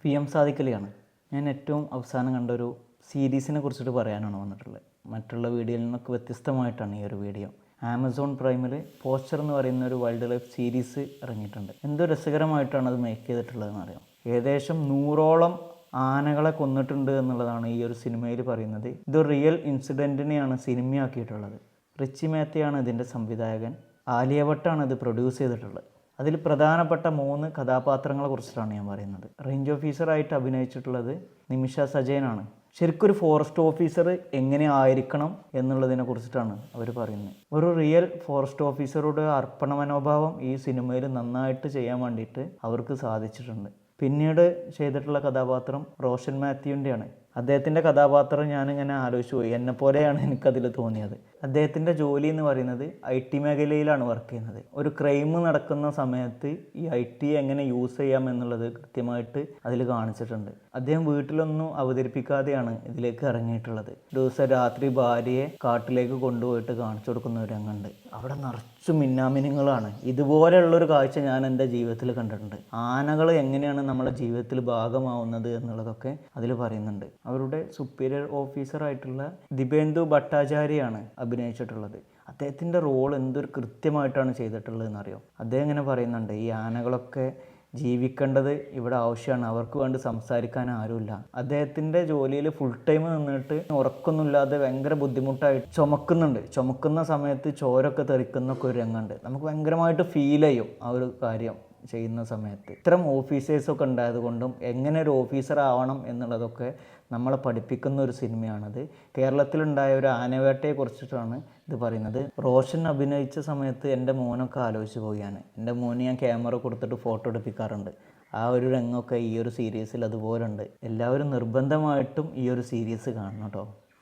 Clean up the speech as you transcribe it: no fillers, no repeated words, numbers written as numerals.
PM സാദിഖലിയാണ്. ഞാൻ ഏറ്റവും അവസാനം കണ്ടൊരു സീരീസിനെ കുറിച്ചിട്ട് പറയാനാണ് വന്നിട്ടുള്ളത്. മറ്റുള്ള വീഡിയോയിൽ നിന്നൊക്കെ വ്യത്യസ്തമായിട്ടാണ് ഈ ഒരു വീഡിയോ. ആമസോൺ പ്രൈമിൽ പോസ്റ്റർ എന്ന് പറയുന്ന ഒരു വൈൽഡ് ലൈഫ് സീരീസ് ഇറങ്ങിയിട്ടുണ്ട്. എന്തോ രസകരമായിട്ടാണ് അത് മേക്ക് ചെയ്തിട്ടുള്ളതെന്ന് അറിയാം. ഏകദേശം 100ഓളം ആനകളെ കൊന്നിട്ടുണ്ട് എന്നുള്ളതാണ് ഈ ഒരു സിനിമയിൽ പറയുന്നത്. ഇതൊരു റിയൽ ഇൻസിഡൻറ്റിനെയാണ് സിനിമയാക്കിയിട്ടുള്ളത്. റിച്ചി മേത്തയാണ് ഇതിൻ്റെ സംവിധായകൻ. ആലിയ ഭട്ടാണ് ഇത് പ്രൊഡ്യൂസ് ചെയ്തിട്ടുള്ളത്. അതിൽ പ്രധാനപ്പെട്ട 3 കഥാപാത്രങ്ങളെ കുറിച്ചിട്ടാണ് ഞാൻ പറയുന്നത്. റേഞ്ച് ഓഫീസറായിട്ട് അഭിനയിച്ചിട്ടുള്ളത് നിമിഷ സജയനാണ്. ശരിക്കും ഒരു ഫോറസ്റ്റ് ഓഫീസർ എങ്ങനെ ആയിരിക്കണം എന്നുള്ളതിനെ കുറിച്ചിട്ടാണ് അവർ പറയുന്നത്. ഒരു റിയൽ ഫോറസ്റ്റ് ഓഫീസറുടെ അർപ്പണ മനോഭാവം ഈ സിനിമയിൽ നന്നായിട്ട് ചെയ്യാൻ വേണ്ടിയിട്ട് അവർക്ക് സാധിച്ചിട്ടുണ്ട്. പിന്നീട് ചെയ്തിട്ടുള്ള കഥാപാത്രം റോഷൻ മാത്യുവിൻ്റെയാണ്. അദ്ദേഹത്തിൻ്റെ കഥാപാത്രം ഞാനിങ്ങനെ ആലോചിച്ച് പോയി. എന്നെപ്പോലെയാണ് എനിക്കതിൽ തോന്നിയത്. അദ്ദേഹത്തിൻ്റെ ജോലി എന്ന് പറയുന്നത് IT മേഖലയിലാണ് വർക്ക് ചെയ്യുന്നത്. ഒരു ക്രൈം നടക്കുന്ന സമയത്ത് ഈ IT എങ്ങനെ യൂസ് ചെയ്യാം എന്നുള്ളത് കൃത്യമായിട്ട് അതിൽ കാണിച്ചിട്ടുണ്ട്. അദ്ദേഹം വീട്ടിലൊന്നും അവതരിപ്പിക്കാതെയാണ് ഇതിലേക്ക് ഇറങ്ങിയിട്ടുള്ളത്. ദിവസം രാത്രി ഭാര്യയെ കാട്ടിലേക്ക് കൊണ്ടുപോയിട്ട് കാണിച്ചു കൊടുക്കുന്ന ഒരു രംഗമുണ്ട്. അവിടെ നിറച്ചും മിന്നാമിനുങ്ങളാണ്. ഇതുപോലെയുള്ളൊരു കാഴ്ച ഞാൻ എൻ്റെ ജീവിതത്തിൽ കണ്ടിട്ടുണ്ട്. ആനകൾ എങ്ങനെയാണ് നമ്മുടെ ജീവിതത്തിൽ ഭാഗമാവുന്നത് എന്നുള്ളതൊക്കെ അതിൽ പറയുന്നുണ്ട്. അവരുടെ സുപ്പീരിയർ ഓഫീസറായിട്ടുള്ള ദിബേന്ദു ഭട്ടാചാര്യയാണ് അഭിനയിച്ചിട്ടുള്ളത്. അദ്ദേഹത്തിൻ്റെ റോൾ എന്തൊരു കൃത്യമായിട്ടാണ് ചെയ്തിട്ടുള്ളതെന്നറിയോ. അദ്ദേഹം ഇങ്ങനെ പറയുന്നുണ്ട്, ഈ ആനകളൊക്കെ ജീവിക്കേണ്ടത് ഇവിടെ ആവശ്യമാണ്, അവർക്ക് വേണ്ടി സംസാരിക്കാൻ ആരുമില്ല. അദ്ദേഹത്തിൻ്റെ ജോലിയിൽ ഫുൾ ടൈം നിന്നിട്ട് ഉറക്കൊന്നുമില്ലാതെ ഭയങ്കര ബുദ്ധിമുട്ടായിട്ട് ചുമക്കുന്ന സമയത്ത് ചോരൊക്കെ തെറിക്കുന്നൊക്കെ ഒരു രംഗമുണ്ട്. നമുക്ക് ഭയങ്കരമായിട്ട് ഫീൽ ചെയ്യും ആ ഒരു കാര്യം ചെയ്യുന്ന സമയത്ത്. ഇത്തരം ഓഫീസേഴ്സൊക്കെ ഉണ്ടായതുകൊണ്ടും എങ്ങനെ ഒരു ഓഫീസർ ആവണം എന്നുള്ളതൊക്കെ നമ്മളെ പഠിപ്പിക്കുന്ന ഒരു സിനിമയാണത്. കേരളത്തിലുണ്ടായ ഒരു ആനവേട്ടയെ കുറിച്ചിട്ടാണ് ഇത് പറയുന്നത്. റോഷൻ അഭിനയിച്ച സമയത്ത് എൻ്റെ മോനൊക്കെ ആലോചിച്ച് പോവുകയാണ്. എൻ്റെ മോന് ഞാൻ ക്യാമറ കൊടുത്തിട്ട് ഫോട്ടോ എടുപ്പിക്കാറുണ്ട്. ആ ഒരു രംഗമൊക്കെ ഈ ഒരു സീരീസിൽ അതുപോലെ ഉണ്ട്. എല്ലാവരും നിർബന്ധമായിട്ടും ഈ ഒരു സീരീസ് കാണണം കേട്ടോ.